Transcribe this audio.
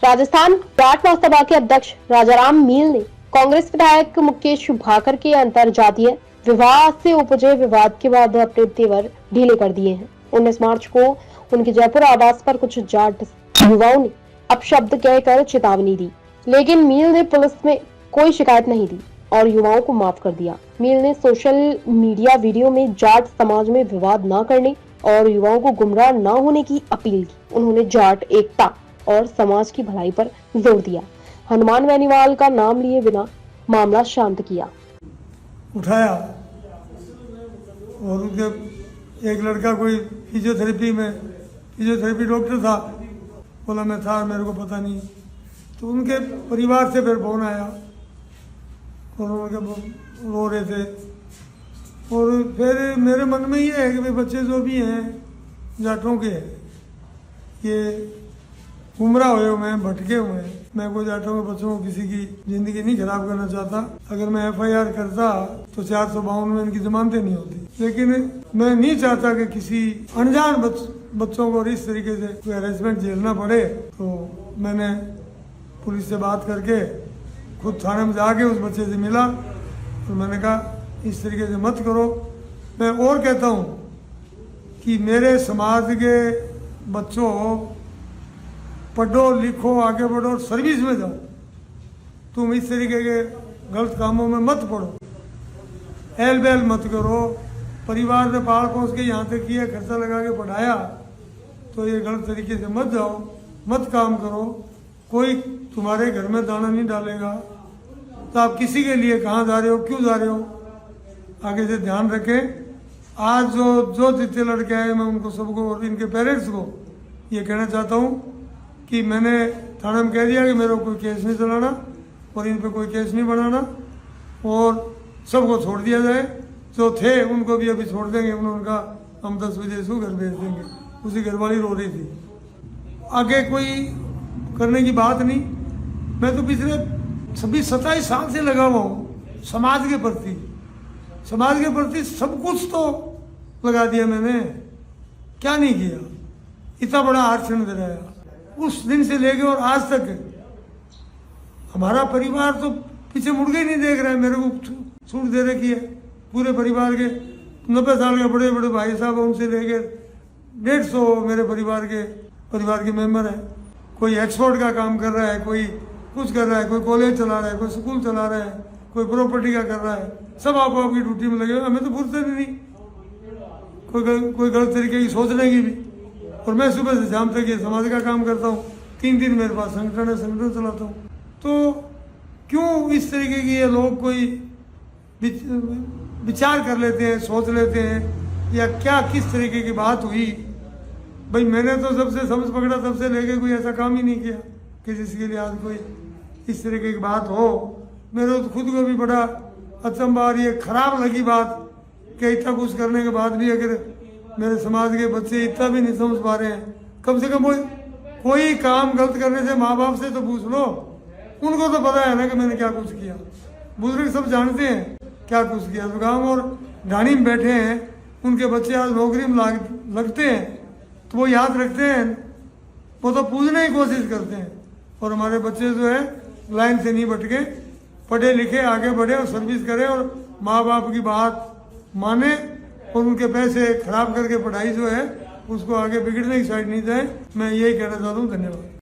राजस्थान जाट महासभा के अध्यक्ष राजाराम मील ने कांग्रेस विधायक मुकेश भाकर के अंतरजातीय विवाह से उपजे विवाद के बाद अपने तेवर ढीले कर दिए हैं। 19 मार्च को उनके जयपुर आवास पर कुछ जाट युवाओं ने अपशब्द कहकर चेतावनी दी, लेकिन मील ने पुलिस में कोई शिकायत नहीं दी और युवाओं को माफ कर दिया। मील ने सोशल मीडिया वीडियो में जाट समाज में विवाद न करने और युवाओं को गुमराह न होने की अपील की। उन्होंने जाट एकता और समाज की भलाई पर जोर दिया। हनुमान बेनीवाल का नाम लिए बिना मामला शांत किया। उठाया और उनके एक लड़का कोई फिजियोथेरेपी डॉक्टर था, बोला मैं था, मेरे को पता नहीं। तो उनके परिवार से फिर फोन आया और उनके रो रहे थे। और फिर मेरे मन में ये है कि भाई बच्चे जो भी हैं जाटों के, ये गुमराह हुए हुए हैं, भटके हुए हैं। मैं कोई जाटों के बच्चों को किसी की जिंदगी नहीं खराब करना चाहता। अगर मैं FIR करता तो 452 में इनकी जमानतें नहीं होती, लेकिन मैं नहीं चाहता कि किसी अनजान बच्चों को इस तरीके से कोई हैरेसमेंट झेलना पड़े। तो मैंने पुलिस से बात करके खुद थाने में जाके उस बच्चे से मिला और मैंने कहा इस तरीके से मत करो। मैं और कहता हूँ कि मेरे समाज के बच्चों, पढ़ो लिखो, आगे बढ़ो और सर्विस में जाओ। तुम इस तरीके के गलत कामों में मत पड़ो, एल बेल मत करो। परिवार ने पाल पोस के यहाँ तक किया, खर्चा लगा के पढ़ाया, तो ये गलत तरीके से मत जाओ, मत काम करो। कोई तुम्हारे घर में दाना नहीं डालेगा, तो आप किसी के लिए कहाँ जा रहे हो, क्यों जा रहे हो, आगे से ध्यान रखें। आज जो जितने लड़के आए, मैं उनको सबको और इनके पेरेंट्स को ये कहना चाहता हूँ कि मैंने थाने में कह दिया कि मेरे को कोई केस नहीं चलाना और इन पे कोई केस नहीं बनाना और सबको छोड़ दिया जाए। जो थे उनको भी अभी छोड़ देंगे। उनका हम 10 बजे से घर भेज देंगे। उसी घरवाली रो रही थी। आगे कोई करने की बात नहीं। मैं तो पिछले 26-27 साल से लगा हुआ हूँ समाज के प्रति। समाज के प्रति सब कुछ तो लगा दिया मैंने, क्या नहीं किया। इतना बड़ा आरक्षण दे रहा है उस दिन से लेके और आज तक। हमारा परिवार तो पीछे मुड़ के ही नहीं देख रहा है। मेरे को छूट दे रखी है पूरे परिवार के। 90 साल के बड़े बड़े भाई साहब, उनसे लेकर 150 मेरे परिवार के मेंबर हैं। कोई एक्सपोर्ट का काम कर रहा है, कोई कुछ कर रहा है, कोई कॉलेज चला रहा है, कोई स्कूल चला रहा है, कोई प्रॉपर्टी का कर रहा है। सब आपकी ड्यूटी में लगे हुए। हमें तो फुर्सत ही नहीं कोई गलत तरीके की सोचने की भी। और मैं सुबह से शाम तक ये समाज का काम करता हूँ। 3 दिन मेरे पास संगठन है, संगठन चलाता हूँ। तो क्यों इस तरीके की ये लोग कोई विचार कर लेते हैं, सोच लेते हैं, या क्या किस तरीके की बात हुई। भाई मैंने तो सबसे समझ पकड़ा तब से लेके कोई ऐसा काम ही नहीं किया कि जिसके लिए आज कोई इस तरीके की बात हो। मेरे तो खुद को भी बड़ा अचंभा और ये खराब लगी बात कि इतना कुछ करने के बाद भी अगर मेरे समाज के बच्चे इतना भी नहीं समझ पा रहे हैं। कम से कम कोई काम गलत करने से माँ बाप से तो पूछ लो। उनको तो पता है ना कि मैंने क्या कुछ किया। बुजुर्ग सब जानते हैं क्या कुछ किया। तो गाँव और ढाणी में बैठे हैं, उनके बच्चे आज नौकरी में लगते हैं तो वो याद रखते हैं, वो तो पूछने की कोशिश करते हैं। और हमारे बच्चे जो है लाइन से नहीं भटके, पढ़े लिखे, आगे बढ़े और सर्विस करें और माँ बाप की बात माने और उनके पैसे खराब करके पढ़ाई जो है उसको आगे बिगड़ने की साइड नहीं जाए। मैं यही कहना चाहता हूँ। धन्यवाद।